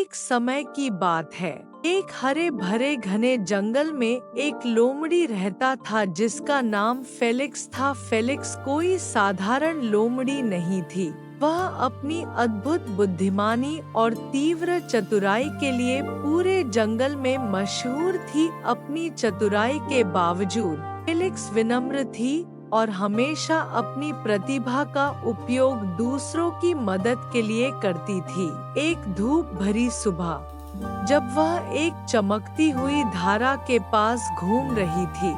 एक समय की बात है। एक हरे भरे घने जंगल में एक लोमड़ी रहता था जिसका नाम फेलिक्स था। फेलिक्स कोई साधारण लोमड़ी नहीं थी। वह अपनी अद्भुत बुद्धिमानी और तीव्र चतुराई के लिए पूरे जंगल में मशहूर थी। अपनी चतुराई के बावजूद फेलिक्स विनम्र थी और हमेशा अपनी प्रतिभा का उपयोग दूसरों की मदद के लिए करती थी। एक धूप भरी सुबह जब वह एक चमकती हुई धारा के पास घूम रही थी,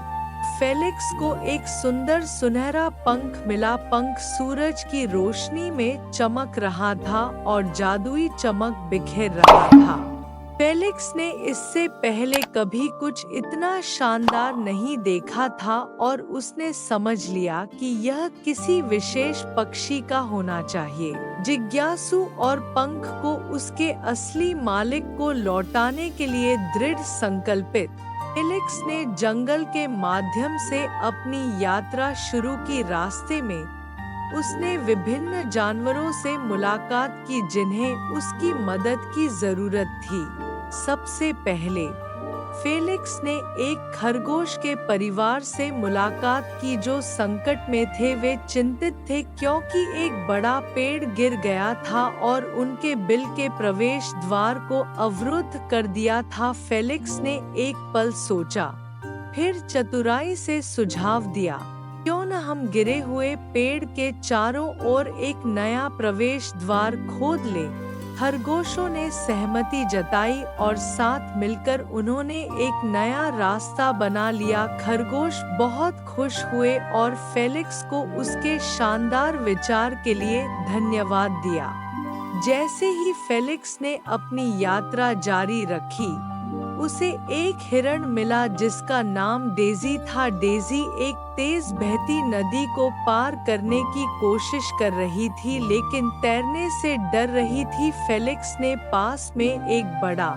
फेलिक्स को एक सुंदर सुनहरा पंख मिला। पंख सूरज की रोशनी में चमक रहा था और जादुई चमक बिखेर रहा था। फेलिक्स ने इससे पहले कभी कुछ इतना शानदार नहीं देखा था और उसने समझ लिया कि यह किसी विशेष पक्षी का होना चाहिए। जिज्ञासु और पंख को उसके असली मालिक को लौटाने के लिए दृढ़ संकल्पित, फेलिक्स ने जंगल के माध्यम से अपनी यात्रा शुरू की। रास्ते में उसने विभिन्न जानवरों से मुलाकात की जिन्हें उसकी मदद की जरूरत थी। सबसे पहले फेलिक्स ने एक खरगोश के परिवार से मुलाकात की जो संकट में थे। वे चिंतित थे क्योंकि एक बड़ा पेड़ गिर गया था और उनके बिल के प्रवेश द्वार को अवरुद्ध कर दिया था। फेलिक्स ने एक पल सोचा, फिर चतुराई से सुझाव दिया, क्यों न हम गिरे हुए पेड़ के चारों ओर एक नया प्रवेश द्वार खोद लें। खरगोशों ने सहमति जताई और साथ मिलकर उन्होंने एक नया रास्ता बना लिया। खरगोश बहुत खुश हुए और फेलिक्स को उसके शानदार विचार के लिए धन्यवाद दिया। जैसे ही फेलिक्स ने अपनी यात्रा जारी रखी, उसे एक हिरण मिला जिसका नाम डेज़ी था। डेज़ी एक तेज बहती नदी को पार करने की कोशिश कर रही थी लेकिन तैरने से डर रही थी। फेलिक्स ने पास में एक बड़ा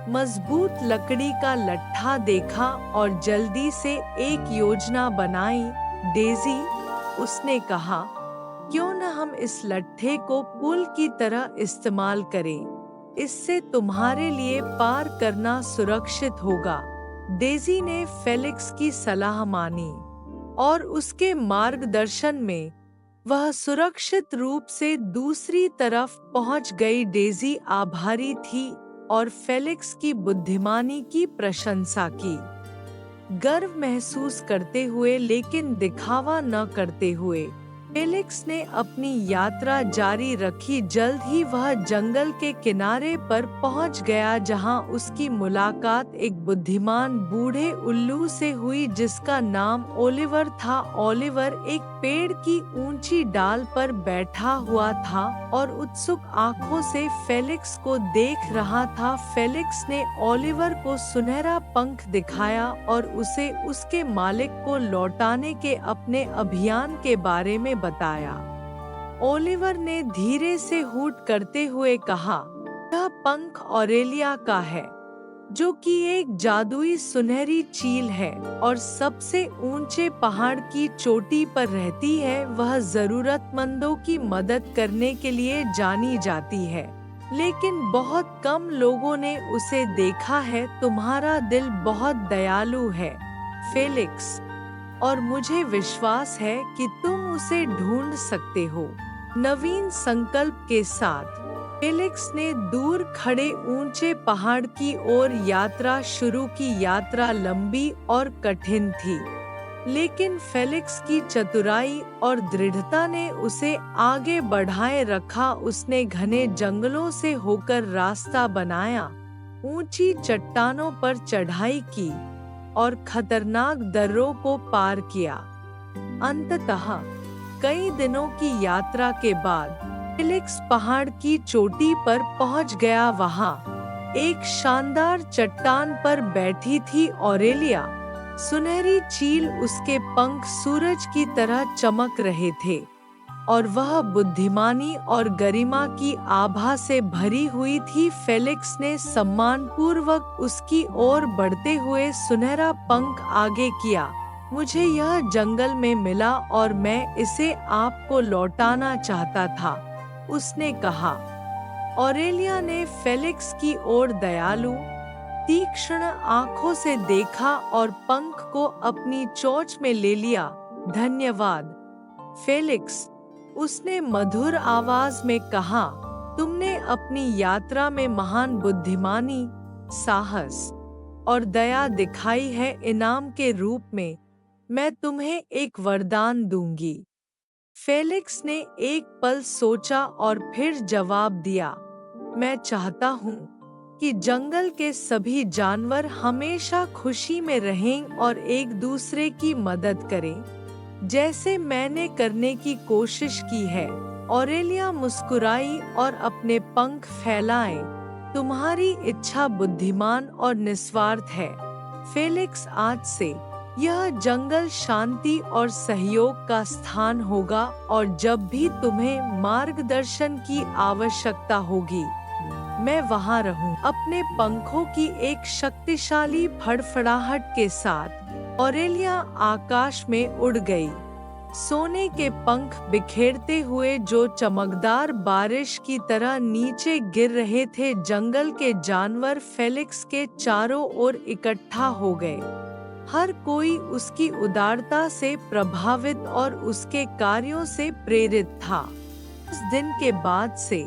मजबूत लकड़ी का लट्ठा देखा और जल्दी से एक योजना बनाई। डेज़ी, उसने कहा, क्यों न हम इस लट्ठे को पुल की तरह इस्तेमाल करें, इससे तुम्हारे लिए पार करना सुरक्षित होगा। डेज़ी ने फेलिक्स की सलाह मानी और उसके मार्गदर्शन में वह सुरक्षित रूप से दूसरी तरफ पहुंच गई। डेज़ी आभारी थी और फेलिक्स की बुद्धिमानी की प्रशंसा की, गर्व महसूस करते हुए लेकिन दिखावा न करते हुए फेलिक्स ने अपनी यात्रा जारी रखी। जल्द ही वह जंगल के किनारे पर पहुंच गया जहां उसकी मुलाकात एक बुद्धिमान बूढ़े उल्लू से हुई जिसका नाम ओलिवर था। ओलिवर एक पेड़ की ऊंची डाल पर बैठा हुआ था और उत्सुक आंखों से फेलिक्स को देख रहा था। फेलिक्स ने ओलिवर को सुनहरा पंख दिखाया और उसे उसके मालिक को लौटाने के अपने अभियान के बारे में बताया। ओलिवर ने धीरे से हूट करते हुए कहा, यह पंख ऑरेलिया का है, जो कि एक जादुई सुनहरी चील है और सबसे ऊंचे पहाड़ की चोटी पर रहती है। वह जरूरतमंदों की मदद करने के लिए जानी जाती है, लेकिन बहुत कम लोगों ने उसे देखा है। तुम्हारा दिल बहुत दयालु है, फेलिक्स, और मुझे विश्वास है कि तुम उसे ढूंढ सकते हो। नवीन संकल्प के साथ फेलिक्स ने दूर खड़े ऊंचे पहाड़ की ओर यात्रा शुरू की। यात्रा लंबी और कठिन थी, लेकिन फेलिक्स की चतुराई और दृढ़ता ने उसे आगे बढ़ाए रखा। उसने घने जंगलों से होकर रास्ता बनाया, ऊंची चट्टानों पर चढ़ाई की और खतरनाक दर्रों को पार किया। अंततः कई दिनों की यात्रा के बाद फेलिक्स पहाड़ की चोटी पर पहुंच गया। वहां एक शानदार चट्टान पर बैठी थी ऑरेलिया। सुनहरी चील, उसके पंख सूरज की तरह चमक रहे थे और वह बुद्धिमानी और गरिमा की आभा से भरी हुई थी। फेलिक्स ने सम्मानपूर्वक उसकी ओर बढ़ते हुए सुनहरा पंख आगे किया। मुझे यह जंगल में मिला और मैं इसे आपको लौटाना चाहता था, उसने कहा। ऑरेलिया ने फेलिक्स की ओर दयालु, तीक्ष्ण आंखों से देखा और पंख को अपनी चोंच में ले लिया। धन्यवाद, फेलिक्स, उसने मधुर आवाज में कहा। तुमने अपनी यात्रा में महान बुद्धिमानी, साहस और दया दिखाई है। इनाम के रूप में मैं तुम्हें एक वरदान दूंगी। फेलिक्स ने एक पल सोचा और फिर जवाब दिया, मैं चाहता हूँ कि जंगल के सभी जानवर हमेशा खुशी में रहें और एक दूसरे की मदद करें, जैसे मैंने करने की कोशिश की है। ऑरेलिया मुस्कुराई और अपने पंख फैलाए। तुम्हारी इच्छा बुद्धिमान और निस्वार्थ है, फेलिक्स। आज से यह जंगल शांति और सहयोग का स्थान होगा और जब भी तुम्हें मार्गदर्शन की आवश्यकता होगी, मैं वहां रहूं। अपने पंखों की एक शक्तिशाली फड़फड़ाहट के साथ ऑरेलिया आकाश में उड़ गई। सोने के पंख बिखेरते हुए जो चमकदार बारिश की तरह नीचे गिर रहे थे। जंगल के जानवर फेलिक्स के चारों ओर इकट्ठा हो गए। हर कोई उसकी उदारता से प्रभावित और उसके कार्यों से प्रेरित था। उस दिन के बाद से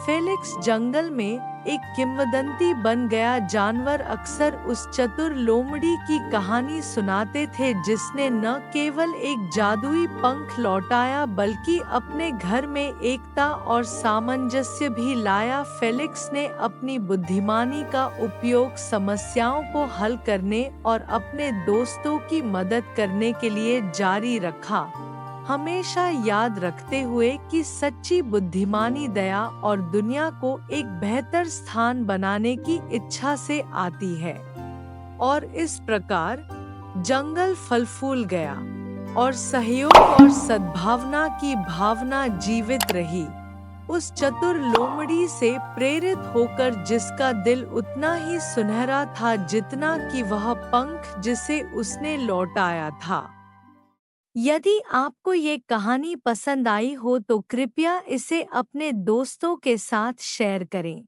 फेलिक्स जंगल में एक किंवदंती बन गया। जानवर अक्सर उस चतुर लोमड़ी की कहानी सुनाते थे जिसने न केवल एक जादुई पंख लौटाया बल्कि अपने घर में एकता और सामंजस्य भी लाया। फेलिक्स ने अपनी बुद्धिमानी का उपयोग समस्याओं को हल करने और अपने दोस्तों की मदद करने के लिए जारी रखा, हमेशा याद रखते हुए कि सच्ची बुद्धिमानी दया और दुनिया को एक बेहतर स्थान बनाने की इच्छा से आती है। और इस प्रकार जंगल फल फूल गया और सहयोग और सद्भावना की भावना जीवित रही। उस चतुर लोमड़ी से प्रेरित होकर जिसका दिल उतना ही सुनहरा था जितना कि वह पंख जिसे उसने लौटाया था। यदि आपको ये कहानी पसंद आई हो तो कृपया इसे अपने दोस्तों के साथ शेयर करें।